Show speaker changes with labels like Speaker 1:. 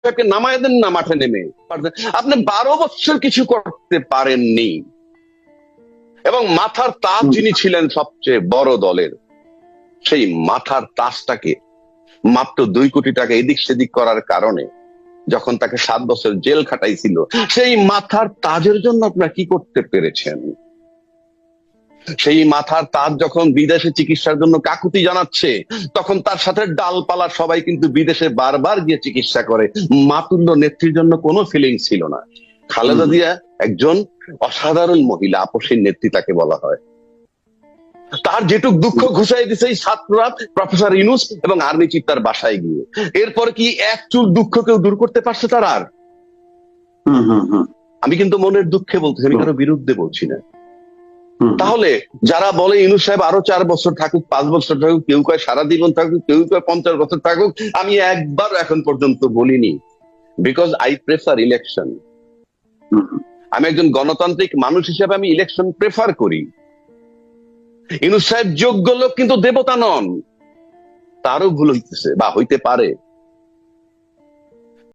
Speaker 1: সাহেবকে নামায় দেন না মাঠে নেমে। আপনি 12 বছর কিছু করতে পারেননি, এবং মাথার তাজ যিনি ছিলেন সবচেয়ে বড় দলের, সেই মাথার তাজটাকে মাত্র 2 কোটি টাকা এদিক সেদিক করার কারণে যখন তাকে 7 বছর জেল খাটাইছিল, সেই মাথার তাজের জন্য আপনারা কি করতে পেরেছেন? সেই মাথার তাজ যখন বিদেশে চিকিৎসার জন্য কাকুতি জানাচ্ছে, তখন তার সাথে ডালপালা সবাই কিন্তু বিদেশে বারবার গিয়ে চিকিৎসা করে। মাতুল্য নেত্রীর জন্য কোনো ফিলিং ছিল না। খালেদা জিয়া একজন অসাধারণ মহিলা, আপসীর নেত্রী তাকে বলা হয়। তার যেটুক দুঃখ ঘুষাই দিছে এই ছাত্ররা, প্রফেসর ইউনূস এবং আর্মি চিফ তার বাসায় গিয়ে। এরপর কি এক চুল দুঃখ কেউ দূর করতে পারছে তার আর? আমি কিন্তু মনের দুঃখে বলছি, আমি কারো বিরুদ্ধে বলছি না। তাহলে যারা বলে ইউনূস সাহেব আরো 4 বছর থাকুক, 5 বছর থাকুক, কেউ কয় সারা জীবন থাকুক, কেউ কয় 50 বছর থাকুক, আমি একবার এখন পর্যন্ত বলিনি, বিকজ আই প্রেফার ইলেকশন। আমি একজন গণতান্ত্রিক মানুষ হিসেবে আমি ইলেকশন প্রেফার করি। ইউনূস সাহেব যোগ্য লোক, কিন্তু দেবতা নন। তারও ভুল হইতেছে বা হইতে পারে।